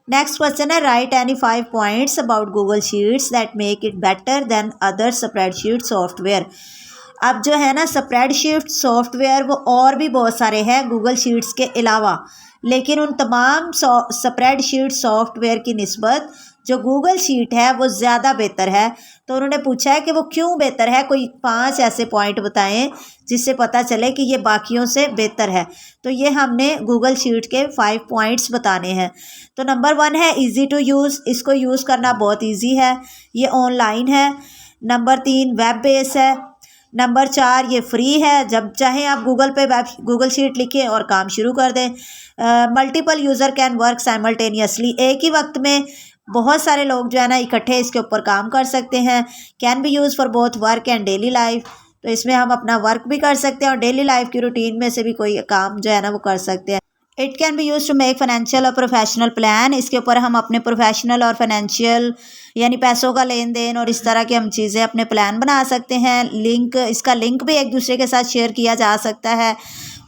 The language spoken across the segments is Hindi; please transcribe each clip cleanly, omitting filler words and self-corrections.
नेक्स्ट क्वेश्चन है, right any 5 points about Google sheets that make it better than other spreadsheet software. अब जो है ना स्प्रेडशीट सॉफ्टवेयर वो और भी बहुत सारे हैं गूगल शीट्स के अलावा, लेकिन उन तमाम स्प्रेडशीट सॉफ्टवेयर की निस्बत जो गूगल शीट है वो ज़्यादा बेहतर है। तो उन्होंने पूछा है कि वो क्यों बेहतर है, कोई 5 ऐसे पॉइंट बताएं जिससे पता चले कि ये बाकियों से बेहतर है। तो ये हमने गूगल शीट के 5 पॉइंट्स बताने हैं। तो नंबर 1 है इजी टू यूज़, इसको यूज़ करना बहुत इजी है, ये ऑनलाइन है। नंबर 3 वेब बेस है। नंबर 4 ये फ्री है, जब चाहें आप गूगल शीट लिखें और काम शुरू कर दें। Multiple user can work simultaneously, एक ही वक्त में बहुत सारे लोग जो है ना इकट्ठे इसके ऊपर काम कर सकते हैं। Can be use for both work and daily life, तो इसमें हम अपना वर्क भी कर सकते हैं और डेली लाइफ की रूटीन में से भी कोई काम जो है ना वो कर सकते हैं। It can be use to make financial और प्रोफेशनल प्लान, इसके ऊपर हम अपने प्रोफेशनल और फाइनेंशियल यानी पैसों का लेन देन और इस तरह की हम चीज़ें अपने प्लान बना सकते हैं। इसका लिंक भी एक दूसरे के साथ शेयर किया जा सकता है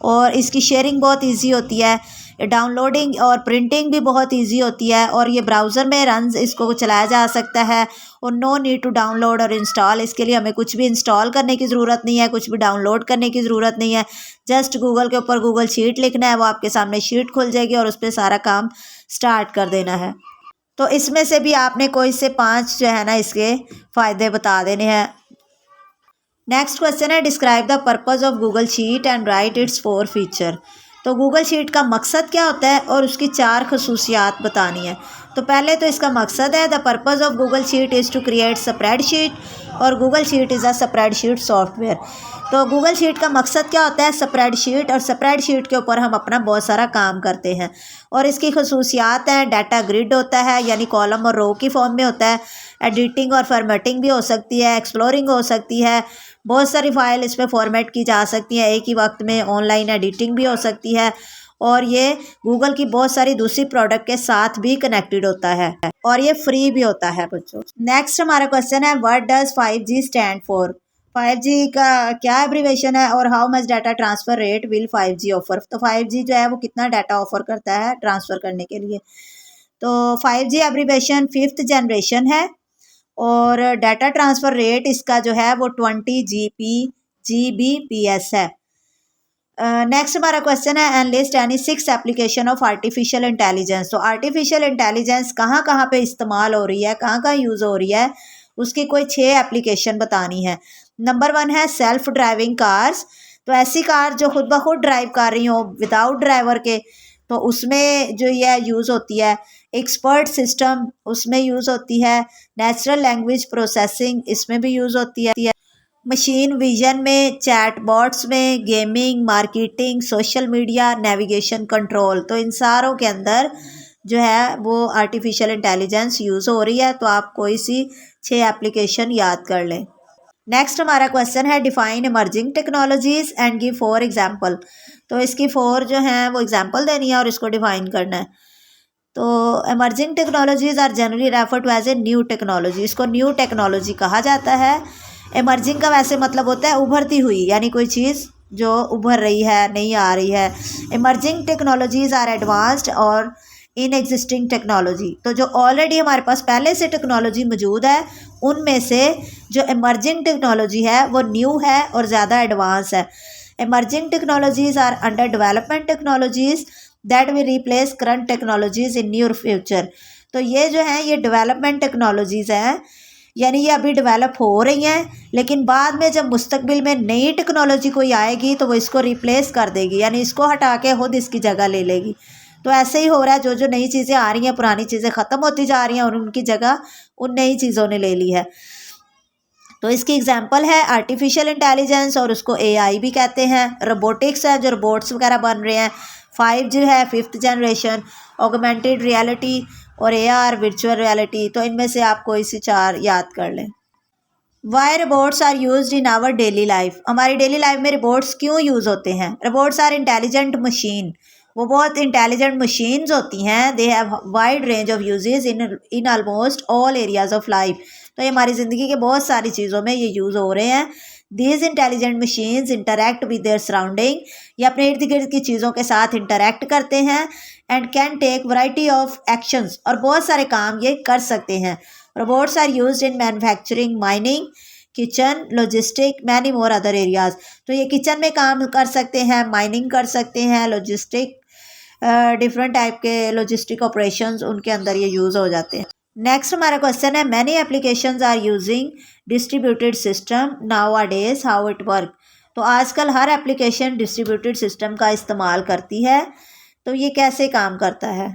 और इसकी शेयरिंग बहुत ईजी होती है। डाउनलोडिंग और प्रिंटिंग भी बहुत ईजी होती है और ये ब्राउज़र में रन्स इसको चलाया जा सकता है और नो नीड टू डाउनलोड और इंस्टॉल, इसके लिए हमें कुछ भी इंस्टॉल करने की ज़रूरत नहीं है, कुछ भी डाउनलोड करने की ज़रूरत नहीं है। जस्ट गूगल के ऊपर गूगल शीट लिखना है, वो आपके सामने शीट खुल जाएगी और उस पर सारा काम स्टार्ट कर देना है। तो इसमें से भी आपने कोई से 5 जो है ना इसके फ़ायदे बता देने हैं। नेक्स्ट क्वेश्चन है, describe the purpose of Google sheet and right it's 4 feature. तो गूगल शीट का मकसद क्या होता है और उसकी 4 खसूसियात बतानी है। तो पहले तो इसका मकसद है, the purpose of Google sheet is to create spreadsheet, और Google sheet is a spreadsheet software. तो गूगल शीट का मकसद क्या होता है, स्प्रेडशीट, और स्प्रेडशीट के ऊपर हम अपना बहुत सारा काम करते हैं। और इसकी खसूसियात हैं, डाटा ग्रिड होता है यानी कॉलम और रो की फॉर्म में होता है, एडिटिंग और फॉर्मेटिंग भी हो सकती है, एक्सप्लोरिंग हो सकती है, बहुत सारी फ़ाइल इसमें फॉर्मेट की जा सकती हैं एक ही वक्त में, ऑनलाइन एडिटिंग भी हो सकती है, और ये गूगल की बहुत सारी दूसरी प्रोडक्ट के साथ भी कनेक्टेड होता है और ये फ्री भी होता है बच्चों। नेक्स्ट हमारा क्वेश्चन है, what does 5G stand for. 5G का क्या एब्रीवेशन है और how much data transfer rate will 5G offer. तो 5G जो है वो कितना डाटा ऑफर करता है ट्रांसफ़र करने के लिए। तो 5G एब्रीवेशन 5th जनरेशन है और डाटा ट्रांसफ़र रेट इसका जो है वो 20 Gbps है। नेक्स्ट हमारा क्वेश्चन है, enlist any 6 application of artificial intelligence. तो आर्टिफिशियल इंटेलिजेंस कहाँ कहाँ पे इस्तेमाल हो रही है, कहाँ कहाँ यूज़ हो रही है, उसकी कोई 6 एप्लीकेशन बतानी है। नंबर 1 है सेल्फ ड्राइविंग कार्स। तो ऐसी कार जो खुद ब खुद ड्राइव कर रही हो विदाउट ड्राइवर के, तो उसमें जो ये यूज़ होती है। एक्सपर्ट सिस्टम उसमें यूज़ होती है। नेचुरल लैंग्वेज प्रोसेसिंग इसमें भी यूज़ होती है। मशीन विजन में, चैट बॉट्स में, gaming, marketing, social media, navigation control, तो इन सारों के अंदर जो है वो आर्टिफिशियल इंटेलिजेंस यूज़ हो रही है। तो आप कोई सी 6 एप्लीकेशन याद कर लें। नेक्स्ट हमारा क्वेश्चन है, define emerging technologies and give 4 example. तो इसकी 4 जो हैं वो एग्जाम्पल देनी है और इसको डिफाइन करना है। तो emerging technologies are generally refer to as a new technology, इसको न्यू टेक्नोलॉजी कहा जाता है। इमर्जिंग का वैसे मतलब होता है उभरती हुई, यानी कोई चीज़ जो उभर रही है, नहीं आ रही है। इमर्जिंग टेक्नोलॉजीज़ आर एडवांस्ड और इन एग्जिस्टिंग टेक्नोलॉजी, तो जो ऑलरेडी हमारे पास पहले से टेक्नोलॉजी मौजूद है उनमें से जो इमर्जिंग टेक्नोलॉजी है वो न्यू है और ज़्यादा एडवांस है। Emerging technologies are under development technologies that will replace current technologies in near future. तो ये जो है ये डेवलपमेंट टेक्नोलॉजीज़ हैं, यानी ये अभी डेवलप हो रही हैं, लेकिन बाद में जब मुस्तकबिल में नई टेक्नोलॉजी कोई आएगी तो वो इसको रिप्लेस कर देगी, यानी इसको हटा के खुद इसकी जगह ले लेगी। तो ऐसे ही हो रहा है, जो जो नई चीज़ें आ रही हैं पुरानी चीज़ें ख़त्म होती जा रही हैं और उनकी जगह उन नई चीज़ों ने ले ली है। तो इसकी एग्जांपल है आर्टिफिशियल इंटेलिजेंस और उसको AI भी कहते हैं। रोबोटिक्स है, जो रोबोट्स वगैरह बन रहे हैं। 5G है 5th जनरेशन, ऑगमेंटेड रियलिटी और AR वर्चुअल रियलिटी। तो इनमें से आप कोई सी 4 याद कर लें। Why robots are used in our daily life. हमारी डेली लाइफ में रोबोट्स क्यों यूज़ होते हैं। रोबोट्स आर इंटेलिजेंट मशीन, वो बहुत इंटेलिजेंट मशीन्स होती हैं। They have wide range of uses in almost all areas of life. तो ये हमारी ज़िंदगी के बहुत सारी चीज़ों में ये यूज़ हो रहे हैं। These intelligent machines interact with their surrounding, ये अपने इर्द गिर्द की चीज़ों के साथ इंटरेक्ट करते हैं and can take variety of actions, और बहुत सारे काम ये कर सकते हैं। Robots are used in manufacturing, mining, kitchen, logistic, many more other areas. तो ये किचन में काम कर सकते हैं, माइनिंग कर सकते हैं, लॉजिस्टिक, डिफरेंट टाइप के लॉजिस्टिक ऑपरेशंस उनके अंदर ये यूज़ हो जाते हैं। नेक्स्ट हमारा क्वेश्चन है, many applications are using distributed system nowadays, how it work. तो आजकल हर एप्लीकेशन डिस्ट्रीब्यूटेड सिस्टम का इस्तेमाल करती है, तो ये कैसे काम करता है।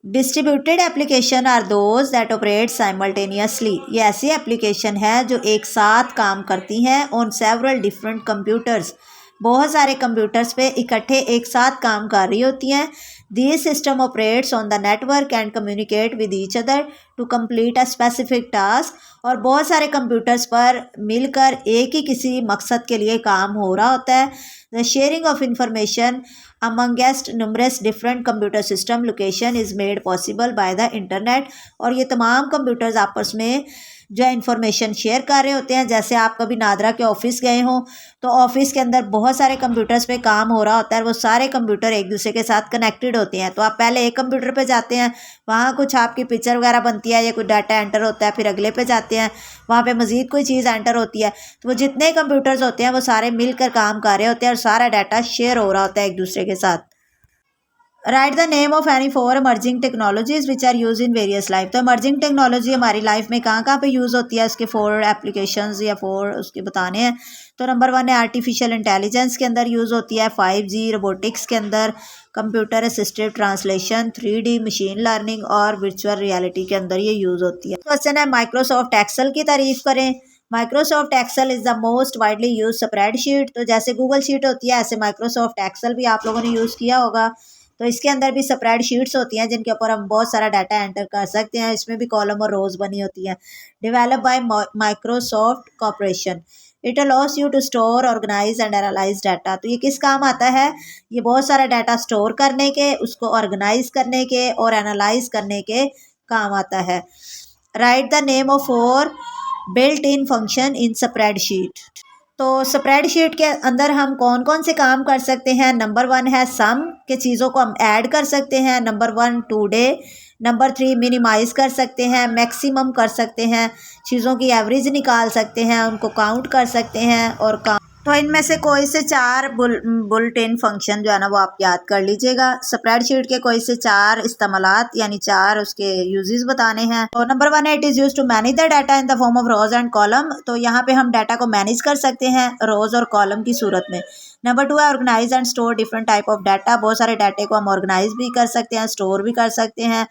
Distributed application are those that operate simultaneously. ये ऐसी एप्लीकेशन है जो एक साथ काम करती हैं ऑन सेवरल डिफरेंट कंप्यूटर्स, बहुत सारे कंप्यूटर्स पे इकट्ठे एक साथ काम कर रही होती हैं। This system operates on the network and communicate with each other to complete a specific task. और बहुत सारे कंप्यूटर्स पर मिलकर एक ही किसी मकसद के लिए काम हो रहा होता है। The sharing of information amongst numerous different computer system location is made possible by the internet। और ये तमाम कंप्यूटर्स आपस में जो है इंफॉर्मेशन शेयर कर रहे होते हैं। जैसे आप कभी नादरा के ऑफिस गए हों तो ऑफिस के अंदर बहुत सारे कंप्यूटर्स पे काम हो रहा होता है, वो सारे कंप्यूटर एक दूसरे के साथ कनेक्टेड होते हैं। तो आप पहले एक कंप्यूटर पे जाते हैं, वहाँ कुछ आपकी पिक्चर वगैरह बनती है या कोई डाटा एंटर होता है, फिर अगले पे जाते हैं, वहाँ पे मज़ीद कोई चीज़ एंटर होती है। तो वो जितने कंप्यूटर्स होते हैं वो सारे मिलकर काम कर रहे होते हैं और सारा डाटा शेयर हो रहा होता है एक दूसरे के साथ। Write the name of any four emerging technologies which are use in various life. तो इमर्जिंग टेक्नोलॉजी हमारी लाइफ में कहाँ कहाँ पे यूज़ होती है, उसके 4 एप्लीकेशंस या 4 उसके बताने हैं। तो नंबर 1 है आर्टिफिशियल इंटेलिजेंस के अंदर यूज़ होती है, 5G रोबोटिक्स के अंदर, computer assisted translation, 3D machine learning और वर्चुअल रियलिटी के अंदर ये यूज़ होती है। क्वेश्चन है माइक्रोसॉफ्ट एक्सेल की तारीफ करें। Microsoft Excel is the most widely use spreadsheet. तो जैसे गूगल शीट होती है ऐसे माइक्रोसॉफ्ट एक्सेल भी आप लोगों ने यूज़ किया होगा। तो इसके अंदर भी स्प्रेड शीट्स होती हैं जिनके ऊपर हम बहुत सारा डाटा एंटर कर सकते हैं। इसमें भी कॉलम और रोज बनी होती हैं। Develop by Microsoft corporation, it allows you to store, organise and analyse data. तो ये किस काम आता है, ये बहुत सारा डाटा स्टोर करने के, उसको ऑर्गेनाइज करने के और एनालाइज करने के काम आता है। Write the name of 4 built in function in spreadsheet. तो स्प्रेडशीट के अंदर हम कौन कौन से काम कर सकते हैं। नंबर 1 है सम, के चीज़ों को हम ऐड कर सकते हैं। Number 1 today. नंबर 3 मिनिमाइज कर सकते हैं, मैक्सिमम कर सकते हैं, चीज़ों की एवरेज निकाल सकते हैं, उनको काउंट कर सकते हैं और तो इनमें से कोई से 4 बुल्ट इन फंक्शन जो है ना वो आप याद कर लीजिएगा। स्प्रेडशीट के कोई से 4 इस्तेमालात यानी 4 उसके यूजेस बताने हैं। तो नंबर 1 है it is use to manage the data in the form of rows and column. तो यहाँ पे हम डाटा को मैनेज कर सकते हैं रोज और कॉलम की सूरत में। नंबर 2 है organise and store different type of data. बहुत सारे डाटे को हम ऑर्गेनाइज भी कर सकते हैं, स्टोर भी कर सकते हैं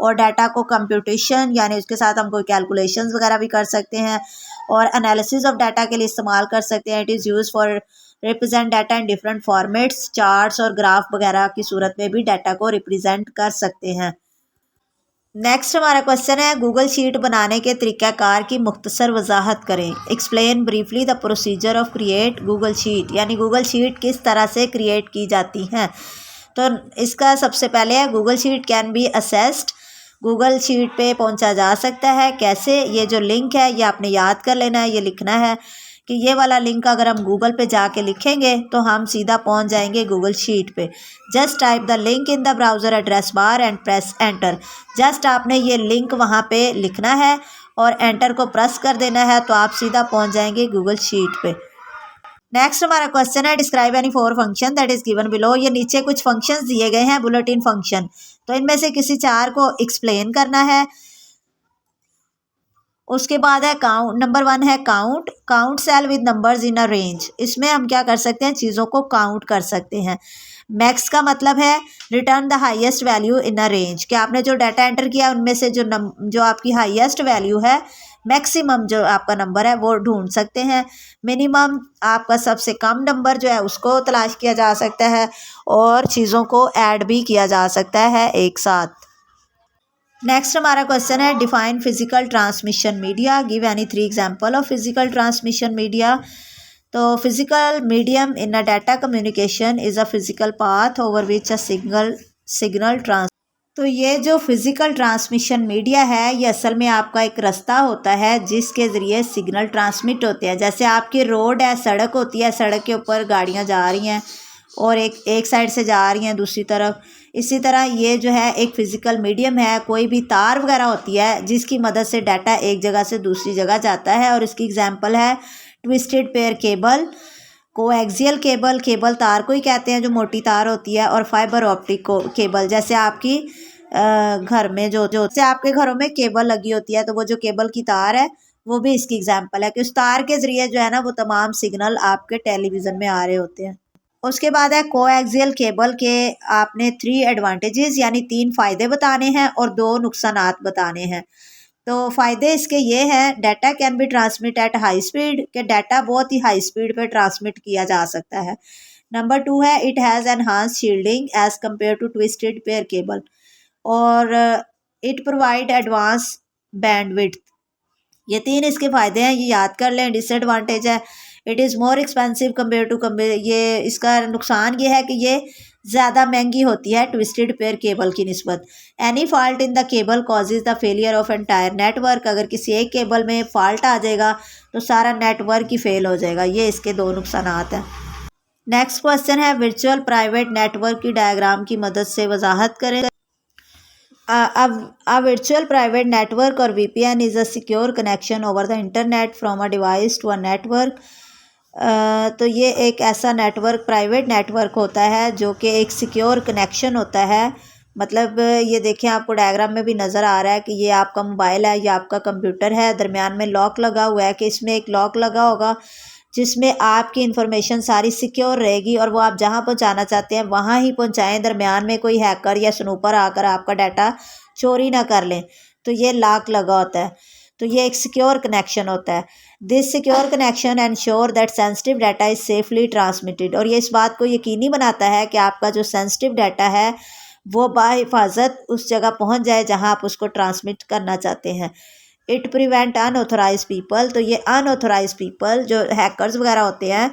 और डाटा को कंप्यूटेशन यानी उसके साथ हम कोई कैलकुलेशंस वगैरह भी कर सकते हैं और एनालिसिस ऑफ डाटा के लिए इस्तेमाल कर सकते हैं। It is use for represent data in different formats, charts और ग्राफ वगैरह की सूरत में भी डाटा को रिप्रेजेंट कर सकते हैं। नेक्स्ट हमारा क्वेश्चन है गूगल शीट बनाने के तरीक़ाकार की मुख्तसर वजाहत करें। Explain briefly the procedure of create Google sheet, यानी गूगल शीट किस तरह से क्रिएट की जाती हैं। तो इसका सबसे पहले है Google sheet can be assessed. Google sheet पे पहुंचा जा सकता है कैसे, ये जो लिंक है ये आपने याद कर लेना है। ये लिखना है कि ये वाला लिंक अगर हम गूगल पे जाके लिखेंगे तो हम सीधा पहुंच जाएंगे गूगल शीट पे। Just type the link in the browser address bar and press enter. Just आपने ये लिंक वहाँ पे लिखना है और एंटर को प्रेस कर देना है तो आप सीधा पहुँच जाएंगे गूगल शीट पे। नेक्स्ट हमारा क्वेश्चन है describe any 4 function that is given below. ये नीचे कुछ फंक्शंस दिए गए हैं बुलेट इन फंक्शन, तो इनमें से किसी 4 को एक्सप्लेन करना है। उसके बाद है काउंट। नंबर 1 है count. Count cell with numbers in a range. इसमें हम क्या कर सकते हैं, चीज़ों को काउंट कर सकते हैं। मैक्स का मतलब है return the highest value in a range, कि आपने जो डाटा एंटर किया उनमें से जो आपकी हाईएस्ट वैल्यू है, मैक्सिमम जो आपका नंबर है वो ढूंढ सकते हैं। मिनिमम आपका सबसे कम नंबर जो है उसको तलाश किया जा सकता है और चीज़ों को ऐड भी किया जा सकता है एक साथ। नेक्स्ट हमारा क्वेश्चन है define physical transmission media, give any 3 example of physical transmission media. तो physical medium in a data communication is a physical path over which a signal ट्रांस। तो ये जो फिजिकल ट्रांसमिशन मीडिया है ये असल में आपका एक रास्ता होता है जिसके ज़रिए सिग्नल ट्रांसमिट होते हैं। जैसे आपकी रोड है, सड़क होती है, सड़क के ऊपर गाड़ियाँ जा रही हैं और एक साइड से जा रही हैं दूसरी तरफ, इसी तरह ये जो है एक फ़िज़िकल मीडियम है, कोई भी तार वगैरह होती है जिसकी मदद से डाटा एक जगह से दूसरी जगह जाता है, और इसकी एग्जांपल है twisted pair cable, coaxial cable, cable तार को ही कहते हैं जो मोटी तार होती है, और फाइबर ऑप्टिक केबल, जैसे आपकी घर में जो से आपके घरों में केबल लगी होती है, तो वो जो केबल की तार है वो भी इसकी एग्जांपल है कि उस तार के ज़रिए जो है ना वो तमाम सिग्नल आपके टेलीविज़न में आ रहे होते हैं। उसके बाद है कोएक्सियल केबल के आपने 3 एडवांटेजेस यानी 3 फ़ायदे बताने हैं और 2 नुकसानात बताने हैं। तो फ़ायदे इसके ये हैं, data can be transmit at high speed, के डाटा बहुत ही हाई स्पीड पे ट्रांसमिट किया जा सकता है। नंबर 2 है it has enhance shielding as compare to twisted pair cable, और इट प्रोवाइड एडवांस बैंडविड्थ। ये 3 इसके फ़ायदे हैं, ये याद कर लें। डिसएडवांटेज है इट इज़ मोर एक्सपेंसिव ये इसका नुकसान ये है कि ये ज़्यादा महंगी होती है ट्विस्टेड पेयर केबल की निस्बत। Any fault in the cable causes the failure of entire network, अगर किसी एक केबल में फ़ॉल्ट आ जाएगा तो सारा नेटवर्क ही फेल हो जाएगा। ये इसके 2 नुकसानात हैं। नेक्स्ट क्वेश्चन है वर्चुअल प्राइवेट नेटवर्क की डायग्राम की मदद से वजाहत करें। अब virtual private network और VPN is a secure connection over the internet from a device to a network। तो ये एक ऐसा नेटवर्क प्राइवेट नेटवर्क होता है जो कि एक सिक्योर कनेक्शन होता है। मतलब ये देखें, आपको डायग्राम में भी नज़र आ रहा है कि ये आपका मोबाइल है, ये आपका कंप्यूटर है, दरमियान में लॉक लगा हुआ है, कि इसमें एक लॉक लगा होगा जिसमें आपकी इन्फॉर्मेशन सारी सिक्योर रहेगी और वो आप जहाँ पहुँचाना चाहते हैं वहाँ ही पहुँचाएँ, दरमियान में कोई हैकर या स्नूपर आकर आपका डाटा चोरी ना कर लें। तो ये लॉक लगा होता है, तो ये एक सिक्योर कनेक्शन होता है। This secure connection ensure that sensitive data is safely transmitted, और ये इस बात को यकीनी बनाता है कि आपका जो सेंसिटिव डाटा है वो बाहिफाजत उस जगह पहुँच जाए जहाँ आप उसको ट्रांसमिट करना चाहते हैं। इट प्रिवेंट अनऑथोराइज पीपल, तो ये अनऑथोराइज पीपल जो हैकर्स वगैरह होते हैं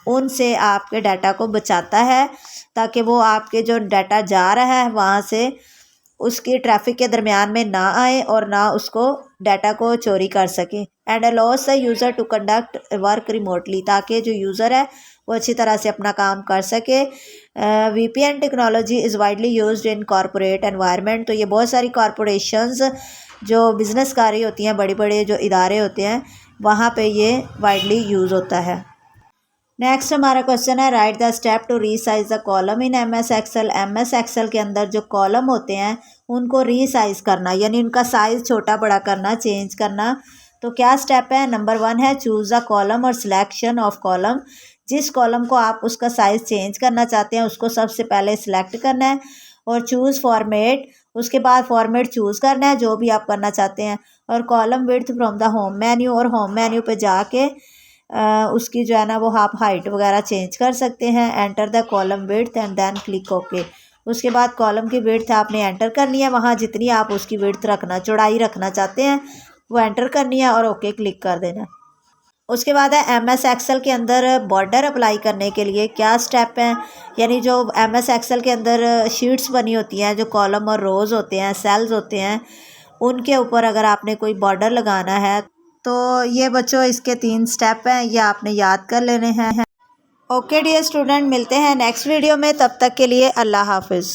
उनसे आपके डाटा को बचाता है, ताकि वो आपके जो डाटा जा रहा है वहाँ से उसकी ट्रैफिक के दरमियान में ना आए और ना उसको डाटा को चोरी कर सके। And allows the user to conduct work remotely, ताकि जो यूज़र है वो अच्छी तरह से अपना काम कर सके। VPN technology is widely used in corporate environment, तो ये बहुत सारी कॉरपोरेशंस जो बिज़नेस कर रही होती हैं, बड़े बड़े जो इदारे होते हैं वहाँ पे ये वाइडली यूज़ होता है। नेक्स्ट हमारा क्वेश्चन है write the step to resize the column in MS excel. MS excel के अंदर जो कॉलम होते हैं उनको रीसाइज करना, यानी उनका साइज़ छोटा बड़ा करना, चेंज करना। तो क्या स्टेप है? नंबर 1 है चूज़ द कॉलम और सिलेक्शन ऑफ कॉलम। जिस कॉलम को आप उसका साइज़ चेंज करना चाहते हैं उसको सबसे पहले सिलेक्ट करना है, और चूज़ फॉर्मेट, उसके बाद फॉर्मेट चूज़ करना है जो भी आप करना चाहते हैं, और column width from the home menu, और होम मेन्यू पे जाके उसकी जो है ना वो आप हाइट वगैरह चेंज कर सकते हैं। Enter the column width and then click okay. उसके बाद कॉलम की विड्थ आपने एंटर करनी है, वहाँ जितनी आप उसकी विड्थ रखना, चौड़ाई रखना चाहते हैं वो एंटर करनी है और ओके क्लिक कर देना। उसके बाद है MS एक्सेल के अंदर बॉर्डर अप्लाई करने के लिए क्या स्टेप हैं, यानी जो MS एक्सेल के अंदर शीट्स बनी होती हैं, जो कॉलम और रोज़ होते हैं, सेल्स होते हैं, उनके ऊपर अगर आपने कोई बॉर्डर लगाना है तो ये बच्चों इसके 3 स्टेप हैं, ये आपने याद कर लेने हैं। ओके डियर स्टूडेंट, मिलते हैं नेक्स्ट वीडियो में, तब तक के लिए अल्लाह हाफिज़।